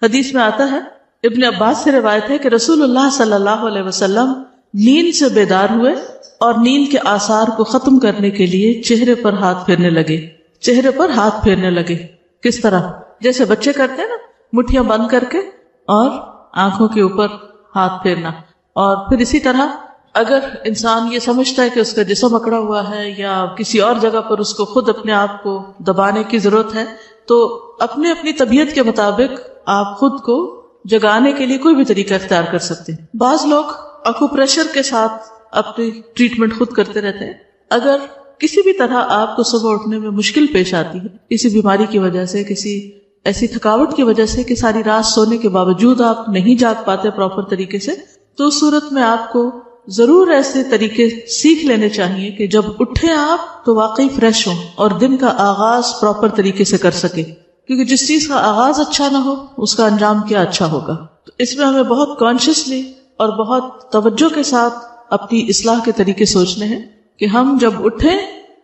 حدیث میں آتا ہے، ابن عباس سے روایت ہے کہ رسول اللہ صلی اللہ علیہ وسلم نیند سے بیدار ہوئے اور نیند کے آثار کو ختم کرنے کے لیے چہرے پر ہاتھ پھیرنے لگے. کس طرح؟ جیسے بچے کرتے ہیں نا، مٹھیاں بند کر کے اور آنکھوں کے اوپر ہاتھ پھیرنا. اور پھر اسی طرح اگر انسان یہ سمجھتا ہے کہ اس کا جسم اکڑا ہوا ہے یا کسی اور جگہ پر اس کو خود اپنے آپ کو دبانے کی ضرورت ہے، تو اپنی طبیعت کے مطابق آپ خود کو جگانے کے لیے کوئی بھی طریقہ اختیار کر سکتے ہیں. بعض لوگ اکوپریشر کے ساتھ اپنی ٹریٹمنٹ خود کرتے رہتے ہیں. اگر کسی بھی طرح آپ کو صبح اٹھنے میں مشکل پیش آتی ہے، کسی بیماری کی وجہ سے، کسی ایسی تھکاوٹ کی وجہ سے کہ ساری رات سونے کے باوجود آپ نہیں جاگ پاتے پراپر طریقے سے، تو اس صورت میں آپ کو ضرور ایسے طریقے سیکھ لینے چاہیے کہ جب اٹھیں آپ تو واقعی فریش ہوں اور دن کا آغاز پراپر طریقے سے کر سکے. کیونکہ جس چیز کا آغاز اچھا نہ ہو اس کا انجام کیا اچھا ہوگا. تو اس میں ہمیں بہت کانشیسلی اور بہت توجہ کے ساتھ اپنی اصلاح کے طریقے سوچنے ہیں کہ ہم جب اٹھیں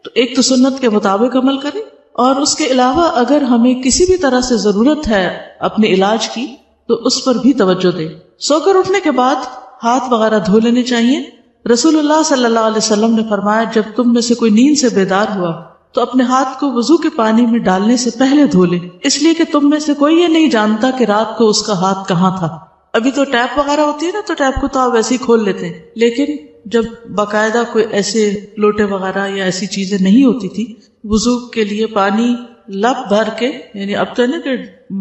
تو ایک تو سنت کے مطابق عمل کریں، اور اس کے علاوہ اگر ہمیں کسی بھی طرح سے ضرورت ہے اپنے علاج کی تو اس پر بھی توجہ دیں. سو کر اٹھنے کے بعد ہاتھ وغیرہ دھو لینے چاہیے. رسول اللہ صلی اللہ علیہ وسلم نے فرمایا جب تم میں سے کوئی نیند سے بیدار ہوا تو اپنے ہاتھ کو وضو کے پانی میں ڈالنے سے پہلے دھو لے، اس لیے کہ تم میں سے کوئی یہ نہیں جانتا کہ رات کو اس کا ہاتھ کہاں تھا. ابھی تو ٹیپ وغیرہ ہوتی ہے نا، تو ٹیپ کو تو آپ ویسے ہی کھول لیتے ہیں، لیکن جب باقاعدہ کوئی ایسے لوٹے وغیرہ یا ایسی چیزیں نہیں ہوتی تھی، وضو کے لیے پانی لب بھر کے، یعنی اب تو ہے نا کہ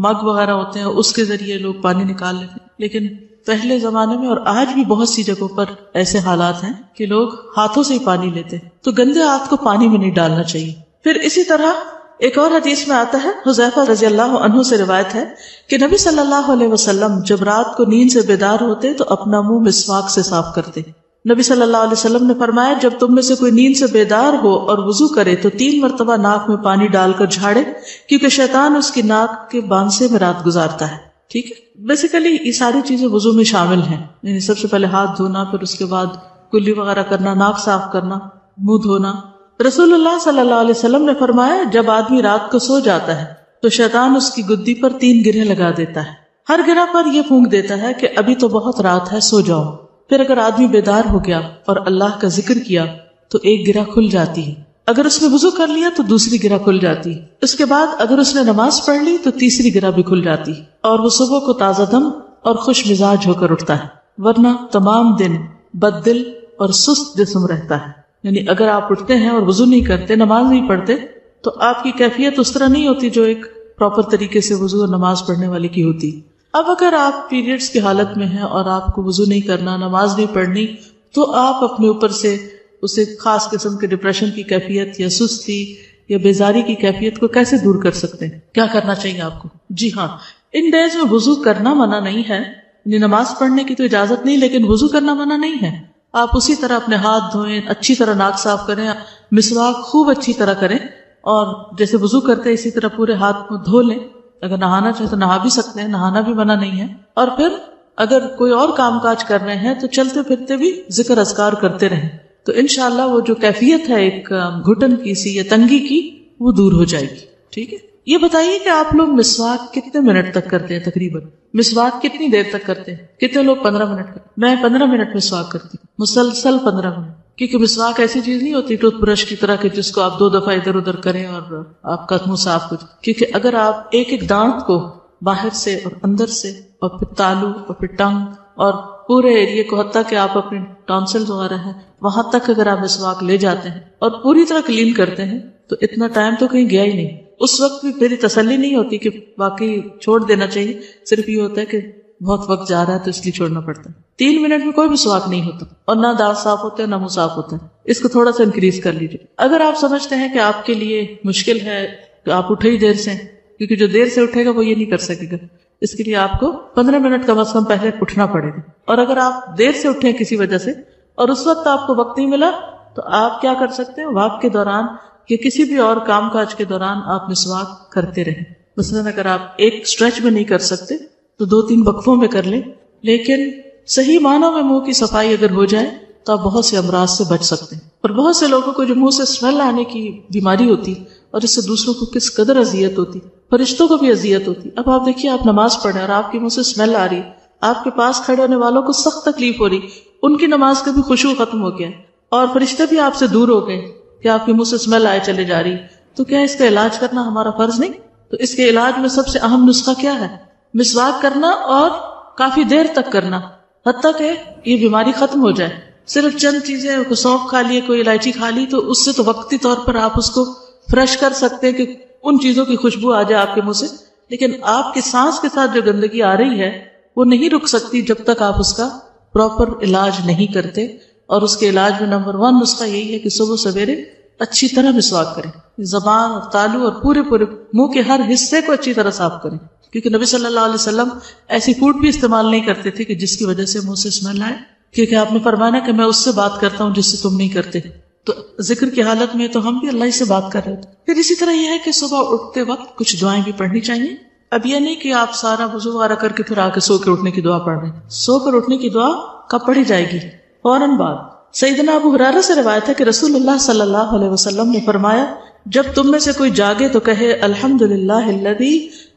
مگ وغیرہ ہوتے ہیں اس کے ذریعے لوگ پانی نکال لیتے ہیں، لیکن پہلے زمانے میں اور آج بھی بہت سی جگہوں پر ایسے حالات ہیں کہ لوگ ہاتھوں سے ہی پانی لیتے ہیں، تو گندے ہاتھ کو پانی میں نہیں ڈالنا چاہیے. پھر اسی طرح ایک اور حدیث میں آتا ہے، حذیفہ رضی اللہ عنہ سے روایت ہے کہ نبی صلی اللہ علیہ وسلم جب رات کو نیند سے بیدار ہوتے تو اپنا منہ مسواک سے صاف کرتے. نبی صلی اللہ علیہ وسلم نے فرمایا جب تم میں سے کوئی نیند سے بیدار ہو اور وضو کرے تو 3 مرتبہ ناک میں پانی ڈال کر جھاڑے، کیونکہ شیطان اس کی ناک کے بانسے میں رات گزارتا ہے. ٹھیک ہے، بیسیکلی یہ ساری چیزیں وضو میں شامل ہیں. یعنی سب سے پہلے ہاتھ دھونا، پھر اس کے بعد کلی وغیرہ کرنا، ناک صاف کرنا، منہ دھونا. رسول اللہ صلی اللہ علیہ وسلم نے فرمایا جب آدمی رات کو سو جاتا ہے تو شیطان اس کی گدی پر 3 گرہیں لگا دیتا ہے. ہر گرہ پر یہ پھونک دیتا ہے کہ ابھی تو بہت رات ہے، سو جاؤ. پھر اگر آدمی بیدار ہو گیا اور اللہ کا ذکر کیا تو ایک گرہ کھل جاتی ہے. اگر اس نے وضو کر لیا تو دوسری گرہ کھل جاتی ہے. اس کے بعد اگر اس نے نماز پڑھ لی تو تیسری گرہ بھی کھل جاتی ہے، اور وہ صبح کو تازہ دم اور خوش مزاج ہو کر اٹھتا ہے. ورنہ تمام دن بد دل اور سست جسم رہتا ہے. یعنی اگر آپ اٹھتے ہیں اور وضو نہیں کرتے، نماز نہیں پڑھتے، تو آپ کی کیفیت اس طرح نہیں ہوتی جو ایک پراپر طریقے سے وضو اور نماز پڑھنے والے کی ہوتی. اب اگر آپ پیریڈز کی حالت میں ہیں اور آپ کو وضو نہیں کرنا، نماز نہیں پڑھنی، تو آپ اپنے اوپر سے اسے خاص قسم کے ڈپریشن کی کیفیت یا سستی یا بیزاری کی کیفیت کو کیسے دور کر سکتے ہیں؟ کیا کرنا چاہیے آپ کو؟ جی ہاں، ان ڈیز میں وضو کرنا منع نہیں ہے، یعنی نماز پڑھنے کی تو اجازت نہیں، لیکن وضو کرنا منع نہیں ہے. آپ اسی طرح اپنے ہاتھ دھوئیں، اچھی طرح ناک صاف کریں، مسواک خوب اچھی طرح کریں، اور جیسے وضو کرتے ہیں اسی طرح پورے ہاتھ کو دھو لیں. اگر نہانا چاہے تو نہا بھی سکتے ہیں، نہانا بھی منع نہیں ہے. اور پھر اگر کوئی اور کام کاج کر رہے ہیں تو چلتے پھرتے بھی ذکر اذکار کرتے رہیں، تو انشاءاللہ وہ جو کیفیت ہے ایک گھٹن کی سی یا تنگی کی، وہ دور ہو جائے گی. ٹھیک ہے، یہ بتائیے کہ آپ لوگ مسواک کتنے منٹ تک کرتے ہیں؟ تقریباً مسواک کتنی دیر تک کرتے ہیں؟ کتنے لوگ 15 منٹ کرتے ہیں؟ میں 15 منٹ مسواک کرتی ہوں، مسلسل 15 منٹ. کیونکہ مسواک ایسی چیز نہیں ہوتی ٹوتھ برش کی طرح کہ جس کو آپ 2 دفعہ ادھر ادھر کریں اور آپ کا منہ صاف ہو جائے. کیونکہ اگر آپ ایک ایک دانت کو باہر سے اور اندر سے اور پھر تالو اور پھر ٹنگ اور پورے ایریے کو، حتیٰ کہ آپ اپنے ٹانسلز وغیرہ ہیں وہاں تک اگر آپ مسواک لے جاتے ہیں اور پوری طرح کلین کرتے ہیں تو اتنا ٹائم تو کہیں گیا ہی نہیں. اس وقت بھی میری تسلی نہیں ہوتی کہ واقعی چھوڑ دینا چاہیے، صرف یہ ہوتا ہے کہ بہت وقت جا رہا ہے تو اس لیے چھوڑنا پڑتا ہے. 3 منٹ میں کوئی بھی مسواک نہیں ہوتا، اور نہ دانت صاف ہوتے ہیں نہ منہ صاف ہوتا ہے. اس کو تھوڑا سا انکریز کر لیجیے. اگر آپ سمجھتے ہیں کہ آپ کے لیے مشکل ہے کہ آپ اٹھے ہی دیر سے، کیونکہ جو دیر سے اٹھے گا وہ یہ نہیں کر سکے گا، اس کے لیے آپ کو 15 منٹ کم از کم پہلے اٹھنا پڑے گا. اور اگر آپ دیر سے اٹھے کسی وجہ سے اور اس وقت آپ کو وقت نہیں ملا تو آپ کیا کر سکتے ہیں؟ واک کے دوران یا کسی بھی اور کام کاج کے دوران آپ مسواک کرتے رہیں. مثلاً اگر آپ ایک اسٹریچ میں نہیں کر سکتے تو 2-3 وقفوں میں کر لیں، لیکن صحیح معنوں میں منہ کی صفائی اگر ہو جائے تو آپ بہت سے امراض سے بچ سکتے ہیں. اور بہت سے لوگوں کو جو منہ سے اسمیل آنے کی بیماری ہوتی اور اس سے دوسروں کو کس قدر اذیت ہوتی، فرشتوں کو بھی اذیت ہوتی. اب آپ دیکھیے آپ نماز پڑھ رہے ہیں اور آپ کے منہ سے اسمیل آ رہی، آپ کے پاس کھڑے ہونے والوں کو سخت تکلیف ہو رہی، ان کی نماز کا بھی خشوع ختم ہو گیا اور فرشتے بھی آپ سے دور ہو گئے کہ آپ کے منہ سے اسمیل آئے چلے جا رہی. تو کیا اس کا علاج کرنا ہمارا فرض نہیں؟ تو اس کے علاج میں سب سے اہم نسخہ کیا ہے؟ مسواک کرنا اور کافی دیر تک کرنا، حتیٰ کہ یہ بیماری ختم ہو جائے. صرف چند چیزیں، کوئی سونف کھا لیے، کوئی الائچی کھا لی، تو اس سے تو وقتی طور پر آپ اس کو فریش کر سکتے ہیں کہ ان چیزوں کی خوشبو آ جائے آپ کے منہ سے، لیکن آپ کی سانس کے ساتھ جو گندگی آ رہی ہے وہ نہیں رک سکتی جب تک آپ اس کا پراپر علاج نہیں کرتے. اور اس کے علاج میں نمبر 1 نسخہ یہی ہے کہ صبح سویرے اچھی طرح مسواک کریں، زبان اور تالو اور پورے منہ کے ہر حصے کو اچھی طرح صاف کریں، کیونکہ نبی صلی اللہ علیہ وسلم ایسی فوڈ بھی استعمال نہیں کرتے تھے کہ جس کی وجہ سے منہ سے اسمیل آئے، کیونکہ آپ نے فرمایا کہ میں اس سے بات کرتا ہوں جس سے تم نہیں کرتے. تو ذکر کی حالت میں تو ہم بھی اللہ ہی سے بات کر رہے تھے. پھر اسی طرح یہ ہے کہ صبح اٹھتے وقت کچھ دعائیں بھی پڑھنی چاہیے. اب یہ نہیں کہ آپ سارا وضو وغیرہ کر کے پھر آ کے سو کے اٹھنے کی دعا پڑھ رہے ہیں. سو کر اٹھنے کی دعا کب پڑھی جائے گی؟ فوراً بعد. سیدنا ابو ہریرہ سے روایت ہے کہ رسول اللہ صلی اللہ علیہ وسلم نے فرمایا، جب تم میں سے کوئی جاگے تو کہے الحمدللہ الذی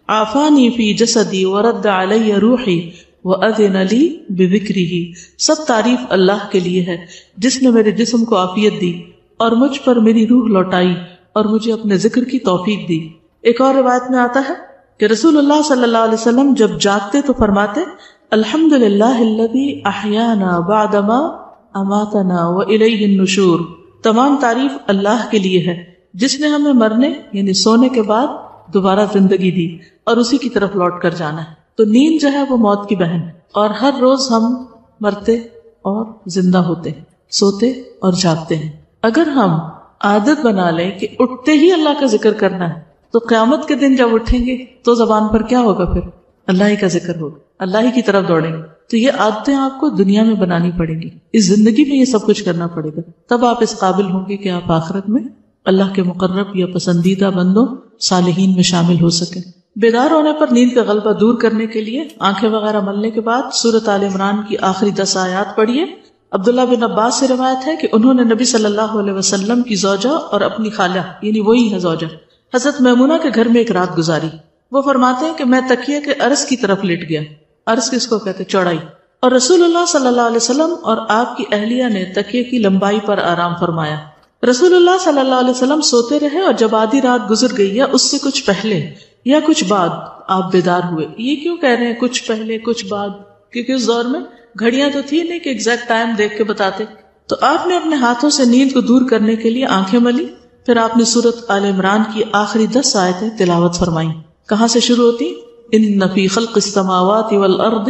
عافانی فی جسدی ورد علی روحی وَأَذِنَ لِي بِذِكْرِهِ. سب تعریف اللہ کے لیے ہے جس نے میرے جسم کو عافیت دی اور مجھ پر میری روح لوٹائی اور مجھے اپنے ذکر کی توفیق دی. ایک اور روایت میں آتا ہے کہ رسول اللہ صلی اللہ علیہ وسلم جب جاگتے تو فرماتے الحمدللہ الذی احیانا بعدما اماتنا وإلیہ النشور. تمام تعریف اللہ کے لیے ہے جس نے ہمیں مرنے یعنی سونے کے بعد دوبارہ زندگی دی اور اسی کی طرف لوٹ کر جانا ہے. تو نیند جو ہے وہ موت کی بہن ہے اور ہر روز ہم مرتے اور زندہ ہوتے ہیں، سوتے اور جاگتے ہیں. اگر ہم عادت بنا لیں کہ اٹھتے ہی اللہ کا ذکر کرنا ہے تو قیامت کے دن جب اٹھیں گے تو زبان پر کیا ہوگا؟ پھر اللہ ہی کا ذکر ہوگا، اللہ ہی کی طرف دوڑیں گے. تو یہ عادتیں آپ کو دنیا میں بنانی پڑیں گی، اس زندگی میں یہ سب کچھ کرنا پڑے گا، تب آپ اس قابل ہوں گے کہ آپ آخرت میں اللہ کے مقرب یا پسندیدہ بندوں صالحین میں شامل ہو سکیں. بیدار ہونے پر نیند کا غلبہ دور کرنے کے لیے آنکھیں وغیرہ ملنے کے بعد سورۃ آل عمران کی آخری 10 آیات پڑھیے. عبداللہ بن عباس سے روایت ہے کہ انہوں نے نبی صلی اللہ علیہ وسلم کی زوجہ اور اپنی خالہ یعنی وہی ہے زوجہ حضرت میمونہ کے گھر میں ایک رات گزاری. وہ فرماتے ہیں کہ میں تکیے کے عرض کی طرف لیٹ گیا. عرض کس کو کہتے؟ چوڑائی. اور رسول اللہ صلی اللہ علیہ وسلم اور آپ کی اہلیہ نے تکیے کی لمبائی پر آرام فرمایا. رسول اللہ صلی اللہ علیہ وسلم سوتے رہے اور جب آدھی رات گزر گئی یا اس سے کچھ پہلے یا کچھ بعد آپ بیدار ہوئے. یہ کیوں کہہ رہے ہیں کچھ پہلے کچھ بعد؟ کیونکہ اس دور میں گھڑیاں تو تھی نہیں کہ ایگزیکٹ ٹائم دیکھ کے بتاتے. تو آپ نے اپنے ہاتھوں سے نیند کو دور کرنے کے لیے آنکھیں ملی، پھر آپ نے سورۃ آل عمران کی آخری 10 آیتیں تلاوت فرمائیں. کہاں سے شروع ہوتی؟ ان فی خلق السماوات والارض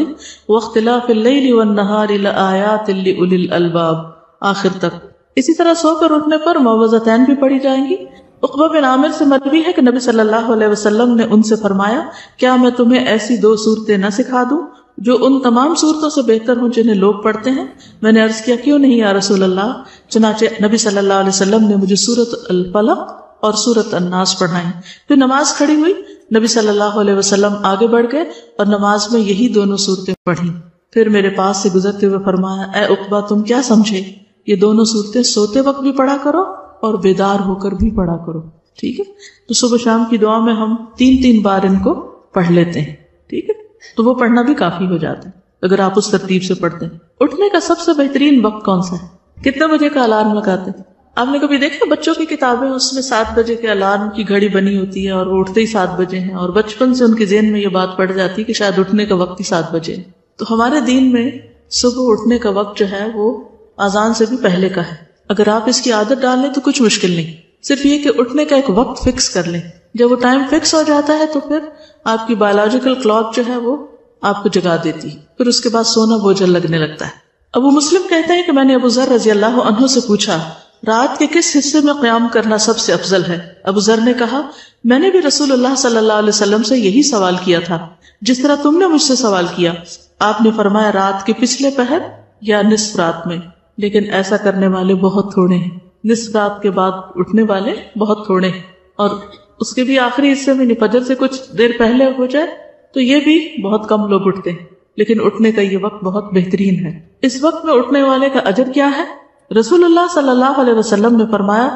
واختلاف اللیل والنہار لآیات لأولی الالباب آخر تک. اسی طرح سو کر اٹھنے پر معوذتین بھی پڑھی جائیں گی. عقبہ بن عامر سے مروی ہے کہ نبی صلی اللہ علیہ وسلم نے ان سے فرمایا، کیا میں تمہیں ایسی 2 صورتیں نہ سکھا دوں جو ان تمام صورتوں سے بہتر ہوں جنہیں لوگ پڑھتے ہیں؟ میں نے عرض کیا کیوں نہیں یا رسول اللہ؟ چنانچہ نبی صلی اللہ علیہ وسلم نے مجھے سورۃ الفلق اور سورۃ الناس پڑھائیں. پھر نماز کھڑی ہوئی، نبی صلی اللہ علیہ وسلم آگے بڑھ گئے اور نماز میں یہی دونوں صورتیں پڑھی. پھر میرے پاس سے گزرتے ہوئے فرمایا، اے عقبہ تم کیا سمجھے؟ یہ دونوں صورتیں سوتے وقت بھی پڑھا کرو اور بیدار ہو کر بھی پڑھا کرو. ٹھیک ہے؟ تو صبح شام کی دعا میں ہم 3 بار ان کو پڑھ لیتے ہیں. ٹھیک ہے؟ تو وہ پڑھنا بھی کافی ہو جاتا ہے اگر آپ اس ترتیب سے پڑھتے ہیں. اٹھنے کا سب سے بہترین وقت کون سا ہے؟ کتنے بجے کا الارم لگاتے ہیں؟ آپ نے کبھی دیکھا بچوں کی کتابیں اس میں 7 بجے کے الارم کی گھڑی بنی ہوتی ہے اور وہ اٹھتے ہی 7 بجے ہیں، اور بچپن سے ان کے ذہن میں یہ بات پڑ جاتی ہے کہ شاید اٹھنے کا وقت ہی 7 بجے. تو ہمارے دین میں صبح اٹھنے کا وقت جو ہے وہ اذان سے بھی پہلے کا ہے. اگر آپ اس کی عادت ڈال لیں تو کچھ مشکل نہیں، صرف یہ کہ اٹھنے کا ایک وقت فکس کر لیں. جب وہ ٹائم فکس ہو جاتا ہے تو پھر آپ کی بایولوجیکل کلاک جو ہے وہ آپ کو جگا دیتی ہے، پھر اس کے بعد سونا بوجھل لگنے لگتا ہے. ابو مسلم کہتے ہیں کہ میں نے ابو ذر رضی اللہ عنہ سے پوچھا، رات کے کس حصے میں قیام کرنا سب سے افضل ہے؟ ابو ذر نے کہا، میں نے بھی رسول اللہ صلی اللہ علیہ وسلم سے یہی سوال کیا تھا جس طرح تم نے مجھ سے سوال کیا. آپ نے فرمایا رات کے پچھلے پہر یا نصف رات میں، لیکن ایسا کرنے والے بہت تھوڑے ہیں. نصف رات کے بعد اٹھنے والے بہت تھوڑے ہیں، اور اس کے بھی آخری حصے میں فجر سے کچھ دیر پہلے ہو جائے تو یہ بھی بہت کم لوگ اٹھتے ہیں. لیکن اٹھنے کا یہ وقت بہت بہترین ہے. اس وقت میں اٹھنے والے کا اجر کیا ہے؟ رسول اللہ صلی اللہ علیہ وسلم نے فرمایا،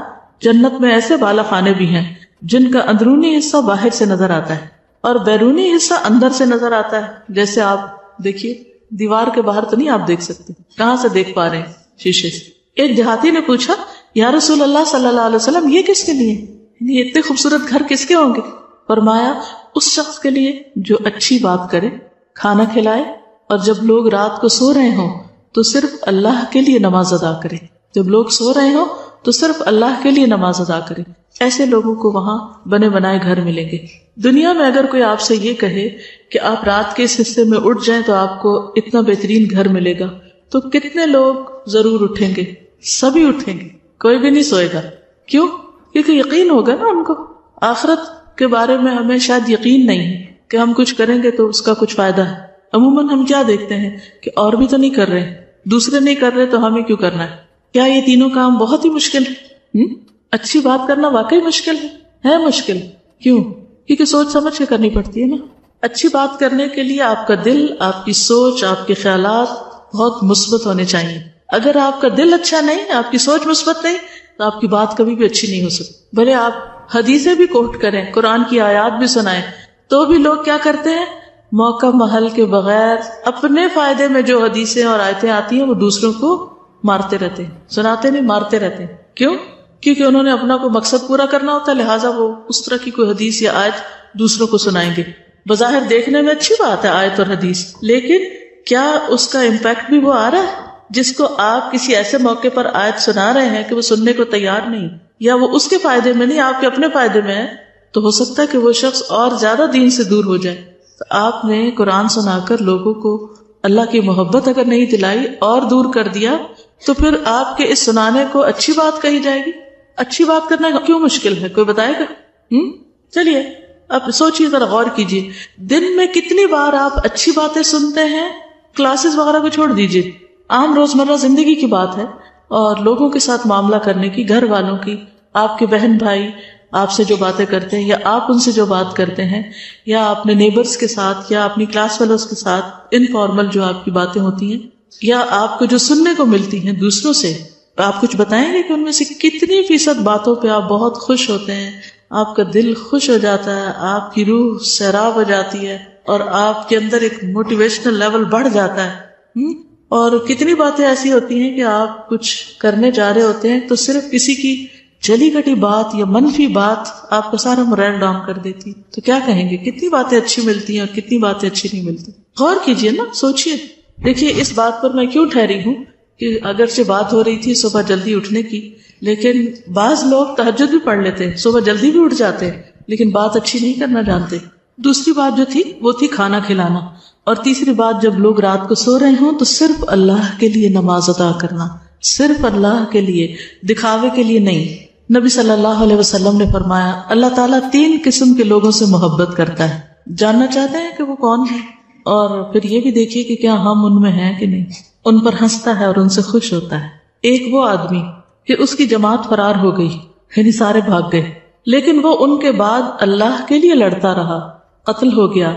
جنت میں ایسے بالا خانے بھی ہیں جن کا اندرونی حصہ باہر سے نظر آتا ہے اور بیرونی حصہ اندر سے نظر آتا ہے. جیسے آپ دیکھیے دیوار کے باہر تو نہیں آپ دیکھ سکتے, کہاں سے دیکھ پا رہے ہیں؟ شیشے سے. ایک دیہاتی نے پوچھا یا رسول اللہ صلی اللہ علیہ وسلم یہ کس کے لیے, یعنی اتنے خوبصورت گھر کس کے ہوں گے؟ فرمایا اس شخص کے لیے جو اچھی بات کرے, کھانا کھلائے, اور جب لوگ رات کو سو رہے ہوں تو صرف اللہ کے لیے نماز ادا کرے. جب لوگ سو رہے ہوں تو صرف اللہ کے لیے نماز ادا کرے. ایسے لوگوں کو وہاں بنے بنائے گھر ملیں گے. دنیا میں اگر کوئی آپ سے یہ کہے کہ آپ رات کے اس حصے میں اٹھ جائیں تو آپ کو اتنا بہترین گھر ملے گا, تو کتنے لوگ ضرور اٹھیں گے؟ سبھی اٹھیں گے, کوئی بھی نہیں سوئے گا. کیوں؟ کیونکہ یقین ہوگا نا ان کو. آخرت کے بارے میں ہمیں شاید یقین نہیں ہے کہ ہم کچھ کریں گے تو اس کا کچھ فائدہ ہے. عموماً ہم کیا دیکھتے ہیں کہ اور بھی تو نہیں کر رہے, دوسرے نہیں کر رہے تو ہمیں کیوں کرنا ہے؟ کیا یہ تینوں کام بہت ہی مشکل ہے؟ اچھی بات کرنا واقعی مشکل ہے مشکل. کیوں؟ کیونکہ سوچ سمجھ کے کرنی پڑتی ہے نا. اچھی بات کرنے کے لیے آپ کا دل, آپ کی سوچ, آپ کے خیالات بہت مثبت ہونے چاہیے. اگر آپ کا دل اچھا نہیں, آپ کی سوچ مثبت نہیں, تو آپ کی بات کبھی بھی اچھی نہیں ہو سکتی. بھلے آپ حدیثیں بھی کوٹ کریں, قرآن کی آیات بھی سنائیں, تو بھی لوگ کیا کرتے ہیں؟ موقع محل کے بغیر اپنے فائدے میں جو حدیثیں اور آیتیں آتی ہیں وہ دوسروں کو مارتے رہتے ہیں, سناتے نہیں, مارتے رہتے ہیں. کیوں؟ کیونکہ انہوں نے اپنا کوئی مقصد پورا کرنا ہوتا ہے, لہٰذا وہ اس طرح کی کوئی حدیث یا آیت دوسروں کو سنائیں گے. بظاہر دیکھنے میں اچھی بات ہے آیت اور حدیث, لیکن کیا اس کا امپیکٹ بھی وہ آ رہا ہے جس کو آپ کسی ایسے موقع پر آیت سنا رہے ہیں کہ وہ سننے کو تیار نہیں, یا وہ اس کے فائدے میں نہیں, آپ کے اپنے فائدے میں ہے, تو ہو سکتا ہے کہ وہ شخص اور زیادہ دین سے دور ہو جائے. تو آپ نے قرآن سنا کر لوگوں کو اللہ کی محبت اگر نہیں دلائی اور دور کر دیا, تو پھر آپ کے اس سنانے کو اچھی بات کہی جائے گی. اچھی بات کرنا کیوں مشکل ہے؟ کوئی بتائے گا؟ چلیے اب سوچیے, ذرا غور کیجیے, دن میں کتنی بار آپ اچھی باتیں سنتے ہیں؟ کلاسز وغیرہ کو چھوڑ دیجیے, عام روزمرہ زندگی کی بات ہے, اور لوگوں کے ساتھ معاملہ کرنے کی, گھر والوں کی, آپ کے بہن بھائی آپ سے جو باتیں کرتے ہیں یا آپ ان سے جو بات کرتے ہیں, یا اپنے نیبرز کے ساتھ یا اپنی کلاس فیلوز کے ساتھ انفارمل جو آپ کی باتیں ہوتی ہیں, یا آپ کو جو سننے کو ملتی ہیں دوسروں سے, آپ کچھ بتائیں گے کہ ان میں سے کتنی فیصد باتوں پہ آپ بہت خوش ہوتے ہیں, آپ کا دل خوش ہو جاتا ہے, آپ کی روح سیراب ہو جاتی ہے, اور آپ کے اندر ایک موٹیویشنل لیول بڑھ جاتا ہے. اور کتنی باتیں ایسی ہوتی ہیں کہ آپ کچھ کرنے جا رہے ہوتے ہیں تو صرف کسی کی جلی کٹی بات یا منفی بات آپ کا سارا مورل ڈاؤن کر دیتی. تو کیا کہیں گے؟ کتنی باتیں اچھی ملتی ہیں اور کتنی باتیں اچھی نہیں ملتی. غور کیجئے نا, سوچئے. دیکھیے اس بات پر میں کیوں ٹھہری ہوں کہ اگرچہ بات ہو رہی تھی صبح جلدی اٹھنے کی, لیکن بعض لوگ تہجد بھی پڑھ لیتے ہیں, صبح جلدی بھی اٹھ جاتے ہیں, لیکن بات اچھی نہیں کرنا جانتے. دوسری بات جو تھی وہ تھی کھانا کھلانا, اور تیسری بات جب لوگ رات کو سو رہے ہوں تو صرف اللہ کے لیے نماز ادا کرنا, صرف اللہ کے لیے, دکھاوے کے لیے نہیں. نبی صلی اللہ علیہ وسلم نے فرمایا اللہ تعالیٰ 3 قسم کے لوگوں سے محبت کرتا ہے. جاننا چاہتے ہیں کہ وہ کون ہے؟ اور پھر یہ بھی دیکھیے کہ کیا ہم ان میں ہیں کہ نہیں. ان پر ہنستا ہے اور ان سے خوش ہوتا ہے. ایک وہ آدمی کہ اس کی جماعت فرار ہو گئی, یعنی سارے بھاگ گئے, لیکن وہ ان کے بعد اللہ کے لیے لڑتا رہا, قتل ہو گیا,